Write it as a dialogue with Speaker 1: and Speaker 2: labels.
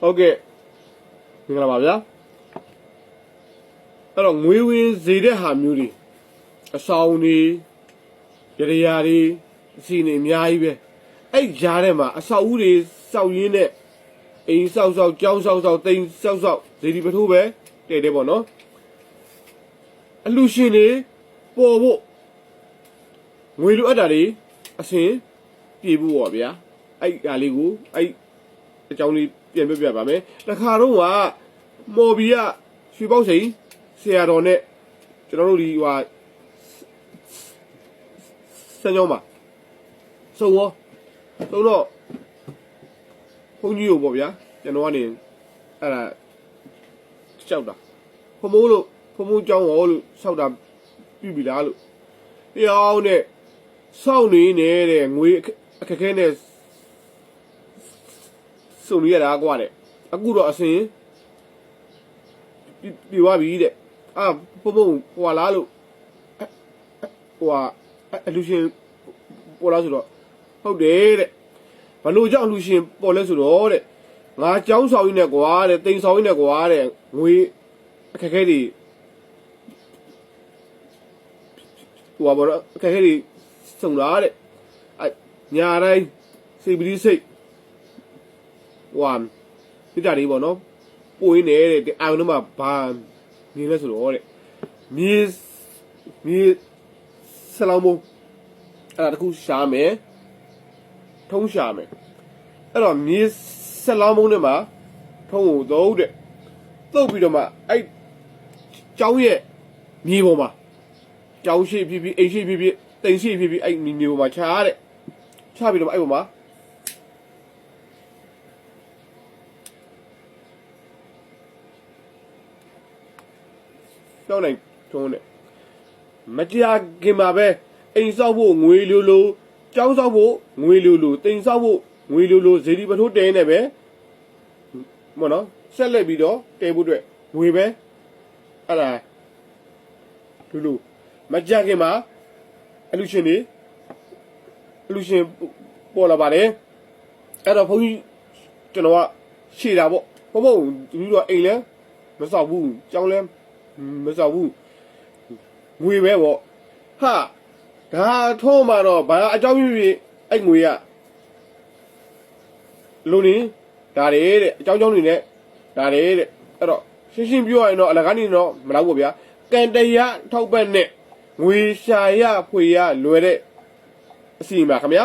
Speaker 1: ဟုတ်ကဲ့မင်္ဂလာပါဗျာအဲ့တော့ငွေဝင်စေတဲ့ဟာမျိုးတွေအဆောင်တွေရရာတွေအစီနေအများကြီးပဲအဲ့ကြားထဲမှာအဆောက်အဦတွေစောက်ရင်းနဲ့အိမ်စောက်ကြောင်းစောက်တိမ်စောက်ဇေဒီပထိုးပဲတည်တယ်ပေါ့နော်အလူရှင်တွေပေါ်ဖို့ငွေလိုအပ်တာတွေအစင်ပြေဖို့ပေါ့ဗျာအဲ့ဒါလေးကိုအဲ့အကြောင်းလေးပြန်ပြပါမယ်တခါတော့ကမော်ဘီကရွှေပေါက်စိန်ဆရာတော်နဲ့ကျွန်တော်တို့ဒီဟိုစံကြောင်းပါစုံတော့ဘုန်းကြီးကိုပေါ့ဗျာကျွန်တော်ကနေအဲ့ဒါကြောက်တာဖမိုးကြောင်းရောလို့ဆောက်တာပြပြီလားလို့တရားနဲ့စောင့်နေတဲ့ငွေအခက်ခဲနဲ့စုံရတာကွာတဲ့အခုတော့အစင်ပြသွားပြီတဲ့ဖမိုးဟွာလားလို့ဟွာအလူရှင်ပေါ်လာဆိုတော့ဟုတ်တယ်တဲ့ဘလို့ကြောင့်လူရှင်ပေါ်လဲဆိုတော့တဲ့ငါကြောင်းဆောင်ရင်းနဲ့ကွာတဲ့တိမ်ဆောင်ရင်းနဲ့ကွာတဲ့ငွေအခက်ခဲတွေဟိုဘောအခက်ခဲတွေစုံလာတဲ့ညာတိုင်းစိတ်ပရိစိတ်ဟွာဒီကြတွေပေါ့နော်ပွေးနေတဲ့အာရုံထဲမှာဘာမြင်လဲဆိုတော့တဲ့မြေဆလောင်းမအဲ့ဒါတခုရှာမယ်ထုံးရှာမယ်အဲ့တော့မြေဆက်လောင်းမုံနဲ့မှာထုံးကိုသုံးတဲ့သုတ်ပြီးတော့မှအဲ့ကျောင်းရဲ့မြေပေါ်မှာကျောင်းရှိဖြစ်အိမ်ရှိဖြစ်တိမ်ရှိဖြစ်အဲ့မြေပေါ်မှာချားတဲ့ချပြီးတော့အဲ့ပေါ်မှာကျောင်းနိုင်ထုံးတဲ့မတရားခင်မှာပဲအိမ်ဆောက်ဖို့ငွေလိုကျောင်းဆောက်ဖို့ငွေလိုတိမ်ဆောက်ဖို့ငွေလိုဇေဒီပထိုးတဲနေပဲမော်နော်ဆက်လက်ပြီးတော့တဲဖို့အတွက်ငွေပဲအဲ့ဒါလူမကြခင်မှာအလူရှင်ပေါ်လာပါတယ်အဲ့တော့ဘုန်းကြီးကျွန်တော်ကရှေ့တာပေါ့ဘုံသူတို့ကအိမ်လဲမဆောက်ဘူးကျောင်းလဲမဆောက်ဘူးငွေပဲပေါ့ဟာဒါထိုးမှတော့ဘာအကြောင်းကြီးအဲ့ငွေကလူနေဒါတွေတဲ့အကြောင်းတွေနဲ့ဒါတွေတဲ့အဲ့တော့ရှင်းပြောရရင်တော့အလကားနေတော့မလောက်ဘူးဗျာကန်တရားထောက်ပတ်နဲ့ငွေရှာရဖွေရလွယ်တဲ့အစီအမခင်ဗျာ